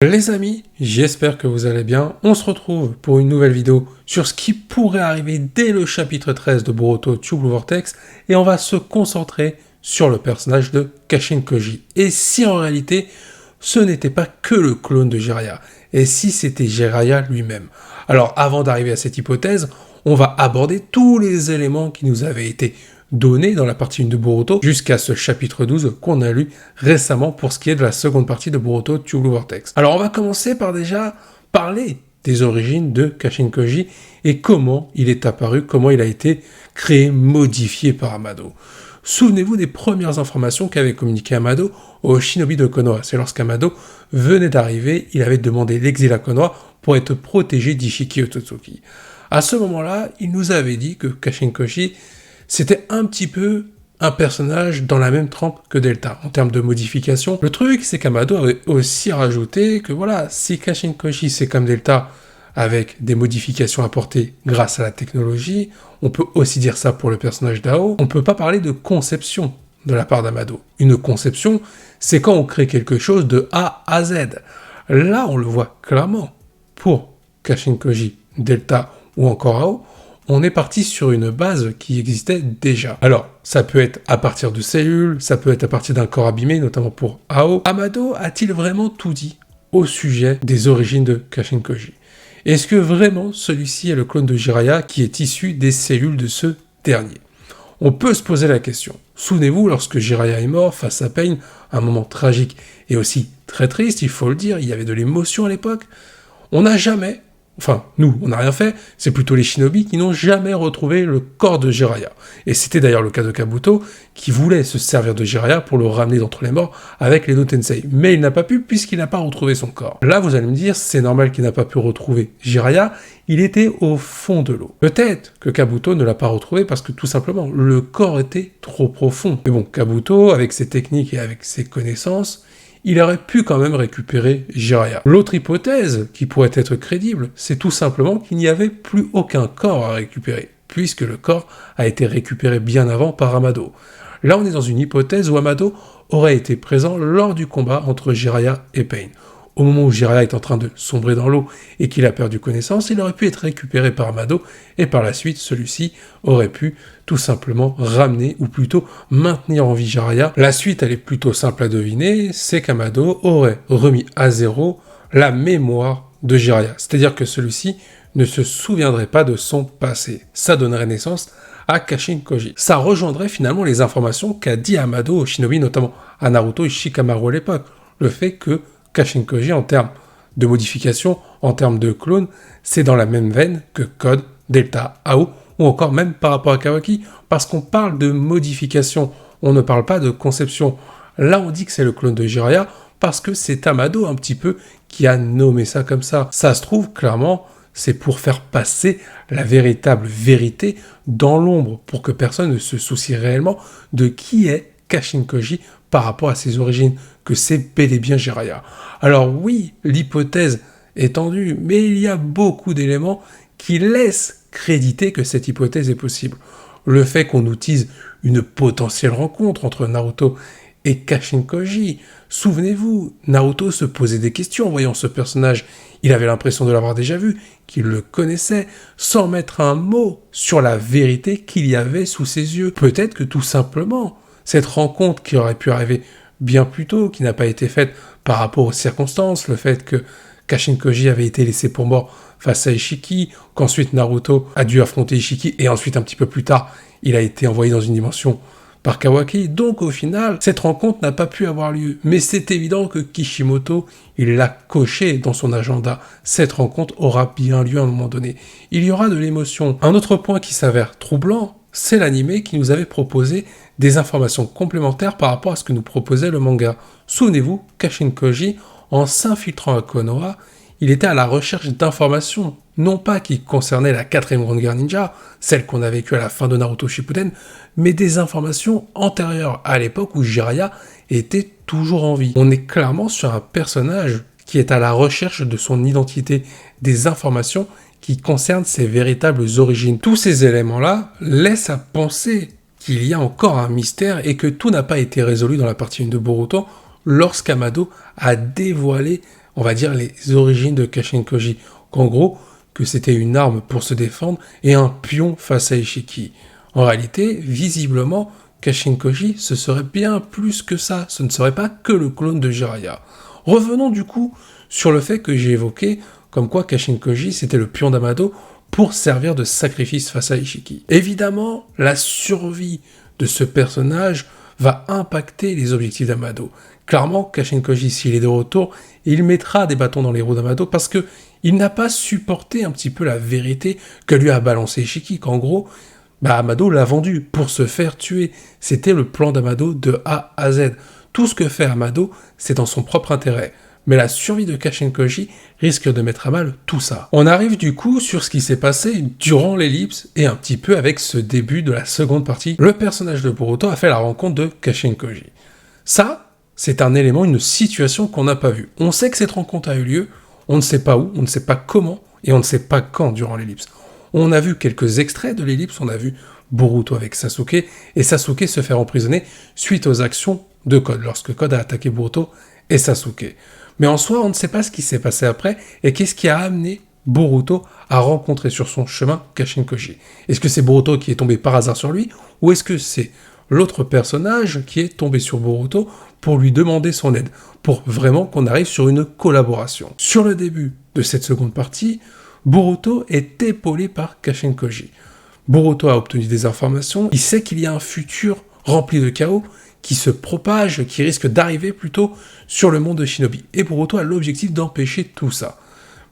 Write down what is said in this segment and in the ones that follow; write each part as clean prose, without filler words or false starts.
Les amis, j'espère que vous allez bien. On se retrouve pour une nouvelle vidéo sur ce qui pourrait arriver dès le chapitre 13 de Boruto True Blue Vortex et on va se concentrer sur le personnage de Kashin Koji. Et si en réalité, ce n'était pas que le clone de Jiraiya, et si c'était Jiraiya lui-même. Alors avant d'arriver à cette hypothèse, on va aborder tous les éléments qui nous avaient été donnés dans la partie 1 de Boruto jusqu'à ce chapitre 12 qu'on a lu récemment pour ce qui est de la seconde partie de Boruto True Blue Vortex. Alors on va commencer par déjà parler des origines de Kashin Koji et comment il est apparu, comment il a été créé, modifié par Amado. Souvenez-vous des premières informations qu'avait communiqué Amado au Shinobi de Konoha. C'est lorsqu'Amado venait d'arriver, il avait demandé l'exil à Konoha pour être protégé d'Ishiki Otsutsuki. À ce moment-là, il nous avait dit que Kashin Koji c'était un petit peu un personnage dans la même trempe que Delta, en termes de modification. Le truc, c'est qu'Amado avait aussi rajouté que voilà, si Kashin Koji c'est comme Delta, avec des modifications apportées grâce à la technologie, on peut aussi dire ça pour le personnage d'Ao, on peut pas parler de conception de la part d'Amado. Une conception, c'est quand on crée quelque chose de A à Z. Là, on le voit clairement. Pour Kashin Koji, Delta ou encore Ao, on est parti sur une base qui existait déjà. Alors, ça peut être à partir de cellules, ça peut être à partir d'un corps abîmé, notamment pour Ao. Amado a-t-il vraiment tout dit au sujet des origines de Kashin Koji? Est-ce que vraiment celui-ci est le clone de Jiraiya qui est issu des cellules de ce dernier? On peut se poser la question. Souvenez-vous, lorsque Jiraiya est mort face à Pain, un moment tragique et aussi très triste, il faut le dire, il y avait de l'émotion à l'époque, on n'a jamais... Enfin, nous, on n'a rien fait, c'est plutôt les shinobi qui n'ont jamais retrouvé le corps de Jiraiya. Et c'était d'ailleurs le cas de Kabuto, qui voulait se servir de Jiraiya pour le ramener d'entre les morts avec les No-Tensei. Mais il n'a pas pu puisqu'il n'a pas retrouvé son corps. Là, vous allez me dire, c'est normal qu'il n'a pas pu retrouver Jiraiya, il était au fond de l'eau. Peut-être que Kabuto ne l'a pas retrouvé parce que tout simplement, le corps était trop profond. Mais bon, Kabuto, avec ses techniques et avec ses connaissances, il aurait pu quand même récupérer Jiraiya. L'autre hypothèse, qui pourrait être crédible, c'est tout simplement qu'il n'y avait plus aucun corps à récupérer, puisque le corps a été récupéré bien avant par Amado. Là, on est dans une hypothèse où Amado aurait été présent lors du combat entre Jiraiya et Pain. Au moment où Jiraiya est en train de sombrer dans l'eau et qu'il a perdu connaissance, il aurait pu être récupéré par Amado, et par la suite, celui-ci aurait pu tout simplement ramener, ou plutôt maintenir en vie Jiraiya. La suite, elle est plutôt simple à deviner, c'est qu'Amado aurait remis à zéro la mémoire de Jiraiya. C'est-à-dire que celui-ci ne se souviendrait pas de son passé. Ça donnerait naissance à Kashin Koji. Ça rejoindrait finalement les informations qu'a dit Amado au Shinobi, notamment à Naruto et Shikamaru à l'époque. Le fait que Kashin Koji, en termes de modification, en termes de clone, c'est dans la même veine que Code, Delta, Ao, ou encore même par rapport à Kawaki, parce qu'on parle de modification, on ne parle pas de conception. Là, on dit que c'est le clone de Jiraiya, parce que c'est Amado un petit peu qui a nommé ça comme ça. Ça se trouve, clairement, c'est pour faire passer la véritable vérité dans l'ombre, pour que personne ne se soucie réellement de qui est Kashin Koji par rapport à ses origines, que c'est bel et bien Jiraiya. Alors oui, l'hypothèse est tendue, mais il y a beaucoup d'éléments qui laissent créditer que cette hypothèse est possible. Le fait qu'on utilise une potentielle rencontre entre Naruto et Kashin Koji. Souvenez-vous, Naruto se posait des questions en voyant ce personnage. Il avait l'impression de l'avoir déjà vu, qu'il le connaissait, sans mettre un mot sur la vérité qu'il y avait sous ses yeux. Peut-être que tout simplement, cette rencontre qui aurait pu arriver bien plus tôt, qui n'a pas été faite par rapport aux circonstances, le fait que Kashin Koji avait été laissé pour mort face à Ishiki, qu'ensuite Naruto a dû affronter Ishiki, et ensuite un petit peu plus tard, il a été envoyé dans une dimension par Kawaki. Donc au final, cette rencontre n'a pas pu avoir lieu. Mais c'est évident que Kishimoto, il l'a coché dans son agenda. Cette rencontre aura bien lieu à un moment donné. Il y aura de l'émotion. Un autre point qui s'avère troublant, c'est l'anime qui nous avait proposé des informations complémentaires par rapport à ce que nous proposait le manga. Souvenez-vous, Kashin Koji, en s'infiltrant à Konoha, il était à la recherche d'informations, non pas qui concernaient la 4ème Grande Guerre Ninja, celle qu'on a vécue à la fin de Naruto Shippuden, mais des informations antérieures à l'époque où Jiraiya était toujours en vie. On est clairement sur un personnage qui est à la recherche de son identité, des informations qui concernent ses véritables origines. Tous ces éléments-là laissent à penser qu'il y a encore un mystère et que tout n'a pas été résolu dans la partie 1 de Boruto lorsqu'Amado a dévoilé on va dire, les origines de Kashin Koji. Qu'en gros, que c'était une arme pour se défendre et un pion face à Ishiki. En réalité, visiblement, Kashin Koji, ce serait bien plus que ça. Ce ne serait pas que le clone de Jiraiya. Revenons du coup sur le fait que j'ai évoqué, comme quoi Kashin Koji, c'était le pion d'Amado pour servir de sacrifice face à Ishiki. Évidemment, la survie de ce personnage va impacter les objectifs d'Amado. Clairement, Kashin Koji, s'il est de retour, il mettra des bâtons dans les roues d'Amado parce que il n'a pas supporté un petit peu la vérité que lui a balancé Ishiki, qu'en gros, Amado l'a vendu pour se faire tuer. C'était le plan d'Amado de A à Z. Tout ce que fait Amado, c'est dans son propre intérêt. Mais la survie de Kashin Koji risque de mettre à mal tout ça. On arrive du coup sur ce qui s'est passé durant l'ellipse et un petit peu avec ce début de la seconde partie. Le personnage de Boruto a fait la rencontre de Kashin Koji. Ça, c'est un élément, une situation qu'on n'a pas vue. On sait que cette rencontre a eu lieu, on ne sait pas où, on ne sait pas comment, et on ne sait pas quand durant l'ellipse. On a vu quelques extraits de l'ellipse, on a vu Boruto avec Sasuke, et Sasuke se faire emprisonner suite aux actions de Code, lorsque Code a attaqué Boruto et Sasuke. Mais en soi, on ne sait pas ce qui s'est passé après, et qu'est-ce qui a amené Boruto à rencontrer sur son chemin Kashin Koji. Est-ce que c'est Boruto qui est tombé par hasard sur lui, ou est-ce que c'est l'autre personnage qui est tombé sur Boruto pour lui demander son aide, pour vraiment qu'on arrive sur une collaboration. Sur le début de cette seconde partie, Boruto est épaulé par Kashin Koji. Boruto a obtenu des informations, il sait qu'il y a un futur rempli de chaos qui se propage, qui risque d'arriver plutôt sur le monde de Shinobi. Et Boruto a l'objectif d'empêcher tout ça.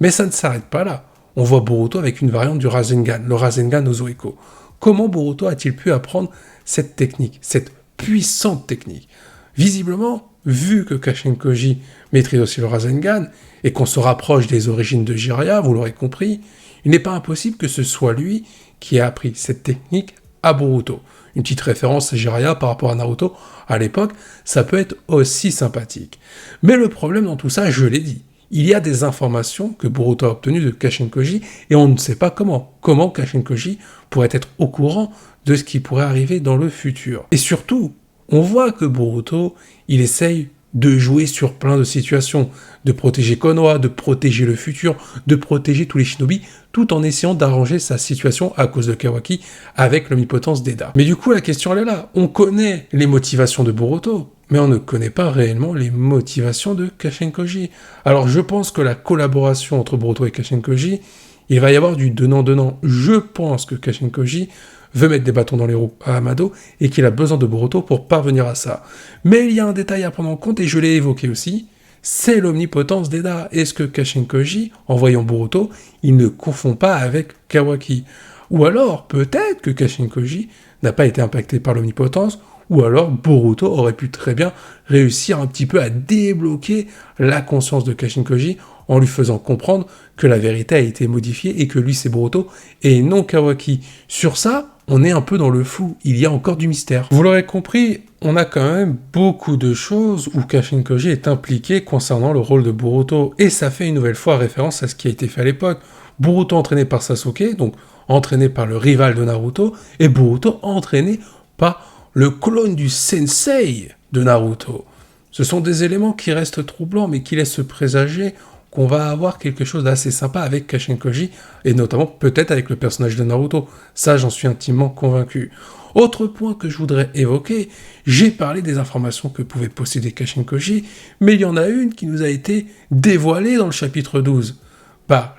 Mais ça ne s'arrête pas là. On voit Boruto avec une variante du Rasengan, le Rasengan Ozoiko. Comment Boruto a-t-il pu apprendre cette technique, cette puissante technique? Visiblement, vu que Kashin Koji maîtrise aussi le Rasengan, et qu'on se rapproche des origines de Jiraiya, vous l'aurez compris, il n'est pas impossible que ce soit lui qui a appris cette technique à Boruto. Une petite référence à Jiraiya par rapport à Naruto, à l'époque, ça peut être aussi sympathique. Mais le problème dans tout ça, je l'ai dit, il y a des informations que Boruto a obtenues de Kashin Koji, et on ne sait pas comment. Comment Kashin Koji pourrait être au courant de ce qui pourrait arriver dans le futur. Et surtout, on voit que Boruto, il essaye de jouer sur plein de situations, de protéger Konoha, de protéger le futur, de protéger tous les shinobi, tout en essayant d'arranger sa situation à cause de Kawaki avec l'omnipotence d'Eda. Mais du coup, la question elle est là. On connaît les motivations de Boruto, mais on ne connaît pas réellement les motivations de Kashin Koji. Alors je pense que la collaboration entre Boruto et Kashin Koji, il va y avoir du donnant-donnant. Je pense que Kashin Koji veut mettre des bâtons dans les roues à Amado et qu'il a besoin de Boruto pour parvenir à ça. Mais il y a un détail à prendre en compte, et je l'ai évoqué aussi, c'est l'omnipotence d'Eda. Est-ce que Kashin Koji, en voyant Boruto, il ne confond pas avec Kawaki? Ou alors, peut-être que Kashin Koji n'a pas été impacté par l'omnipotence, ou alors Boruto aurait pu très bien réussir un petit peu à débloquer la conscience de Kashin Koji en lui faisant comprendre que la vérité a été modifiée et que lui c'est Boruto et non Kawaki. Sur ça, on est un peu dans le flou, il y a encore du mystère. Vous l'aurez compris, on a quand même beaucoup de choses où Kashin Koji est impliqué concernant le rôle de Boruto, et ça fait une nouvelle fois référence à ce qui a été fait à l'époque. Boruto entraîné par Sasuke, donc entraîné par le rival de Naruto, et Boruto entraîné par le clone du sensei de Naruto. Ce sont des éléments qui restent troublants, mais qui laissent présager qu'on va avoir quelque chose d'assez sympa avec Kashin Koji, et notamment peut-être avec le personnage de Naruto. Ça, j'en suis intimement convaincu. Autre point que je voudrais évoquer, j'ai parlé des informations que pouvait posséder Kashin Koji, mais il y en a une qui nous a été dévoilée dans le chapitre 12.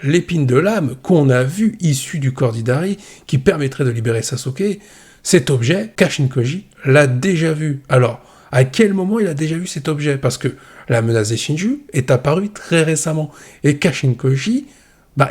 L'épine de l'âme qu'on a vu issue du corps d'Hidari, qui permettrait de libérer Sasuke. Cet objet, Kashin Koji l'a déjà vu. Alors, à quel moment il a déjà vu cet objet? Parce que la menace des Shinju est apparue très récemment. Et Kashin Koji,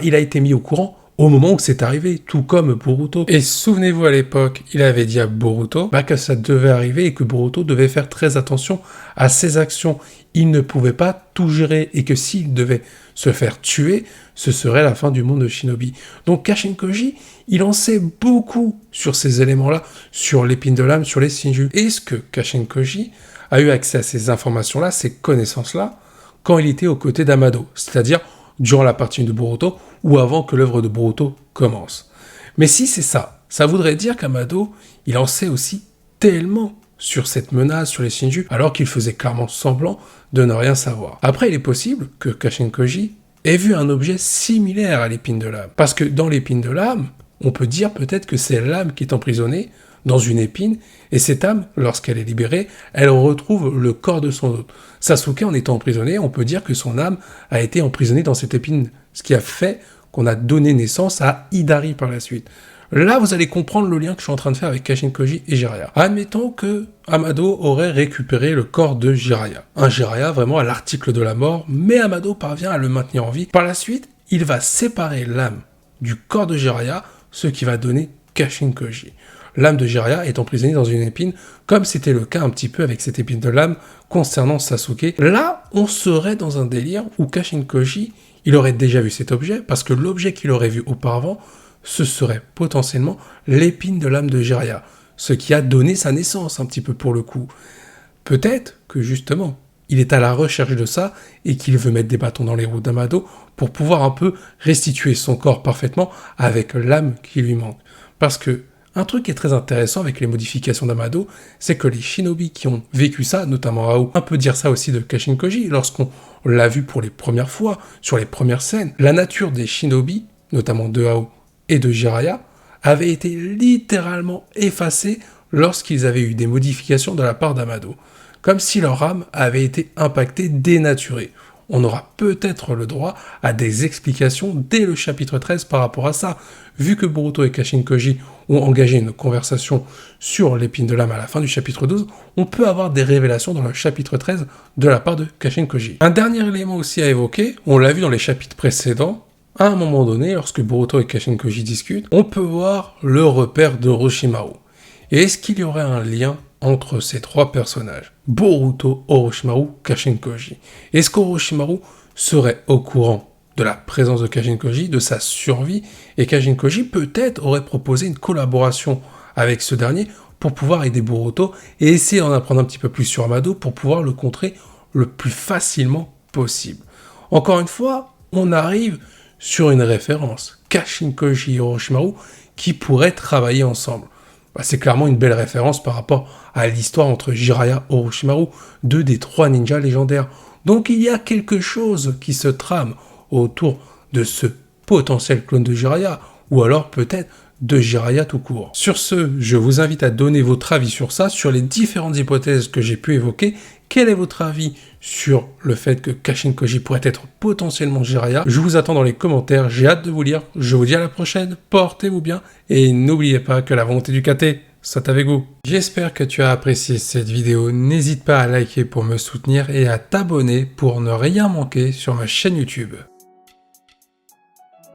il a été mis au courant au moment où c'est arrivé, tout comme Boruto. Et souvenez-vous, à l'époque, il avait dit à Boruto que ça devait arriver et que Boruto devait faire très attention à ses actions. Il ne pouvait pas tout gérer et que s'il devait se faire tuer, ce serait la fin du monde de Shinobi. Donc Kashin Koji, il en sait beaucoup sur ces éléments-là, sur l'épine de l'âme, sur les Shinju. Est-ce que Kashin Koji a eu accès à ces informations-là, ces connaissances-là, quand il était aux côtés d'Amado, c'est-à-dire durant la partie de Boruto ou avant que l'œuvre de Boruto commence? Mais si c'est ça, ça voudrait dire qu'Amado, il en sait aussi tellement sur cette menace, sur les Shinju, alors qu'il faisait clairement semblant de ne rien savoir. Après, il est possible que Kashin Koji ait vu un objet similaire à l'épine de lame. Parce que dans l'épine de lame, on peut dire peut-être que c'est l'âme qui est emprisonnée dans une épine, et cette âme, lorsqu'elle est libérée, elle retrouve le corps de son hôte. Sasuke, en étant emprisonné, on peut dire que son âme a été emprisonnée dans cette épine, ce qui a fait qu'on a donné naissance à Hidari par la suite. Là, vous allez comprendre le lien que je suis en train de faire avec Kashin Koji et Jiraiya. Admettons que Amado aurait récupéré le corps de Jiraiya. Un Jiraiya vraiment à l'article de la mort, mais Amado parvient à le maintenir en vie. Par la suite, il va séparer l'âme du corps de Jiraiya, ce qui va donner Kashin Koji. L'âme de Jiraiya est emprisonnée dans une épine, comme c'était le cas un petit peu avec cette épine de l'âme concernant Sasuke. Là, on serait dans un délire où Kashin Koji, il aurait déjà vu cet objet, parce que l'objet qu'il aurait vu auparavant, ce serait potentiellement l'épine de l'âme de Jiraiya, ce qui a donné sa naissance un petit peu pour le coup. Peut-être que justement, il est à la recherche de ça et qu'il veut mettre des bâtons dans les roues d'Amado pour pouvoir un peu restituer son corps parfaitement avec l'âme qui lui manque. Parce que un truc qui est très intéressant avec les modifications d'Amado, c'est que les shinobi qui ont vécu ça, notamment Ao, on peut dire ça aussi de Kashin Koji, lorsqu'on l'a vu pour les premières fois, sur les premières scènes, la nature des shinobi, notamment de Ao et de Jiraiya, avait été littéralement effacée lorsqu'ils avaient eu des modifications de la part d'Amado, comme si leur âme avait été impactée, dénaturée. On aura peut-être le droit à des explications dès le chapitre 13 par rapport à ça. Vu que Boruto et Kashin Koji ont engagé une conversation sur l'épine de l'âme à la fin du chapitre 12, on peut avoir des révélations dans le chapitre 13 de la part de Kashin Koji. Un dernier élément aussi à évoquer, on l'a vu dans les chapitres précédents, à un moment donné, lorsque Boruto et Kashin Koji discutent, on peut voir le repère de Orochimaru. Et est-ce qu'il y aurait un lien entre ces trois personnages, Boruto, Orochimaru, Kashin Koji? Est-ce qu'Orochimaru serait au courant de la présence de Kashin Koji, de sa survie, et Kashin Koji peut-être aurait proposé une collaboration avec ce dernier pour pouvoir aider Boruto et essayer d'en apprendre un petit peu plus sur Amado pour pouvoir le contrer le plus facilement possible. Encore une fois, on arrive sur une référence, Kashin Koji et Orochimaru, qui pourraient travailler ensemble. C'est clairement une belle référence par rapport à l'histoire entre Jiraiya et Orochimaru, deux des trois ninjas légendaires. Donc il y a quelque chose qui se trame autour de ce potentiel clone de Jiraiya, ou alors peut-être de Jiraiya tout court. Sur ce, je vous invite à donner votre avis sur ça, sur les différentes hypothèses que j'ai pu évoquer. Quel est votre avis sur le fait que Kashin Koji pourrait être potentiellement Jiraiya? Je vous attends dans les commentaires, j'ai hâte de vous lire. Je vous dis à la prochaine, portez-vous bien, et n'oubliez pas que la volonté du KT soit avec vous. J'espère que tu as apprécié cette vidéo, n'hésite pas à liker pour me soutenir et à t'abonner pour ne rien manquer sur ma chaîne YouTube.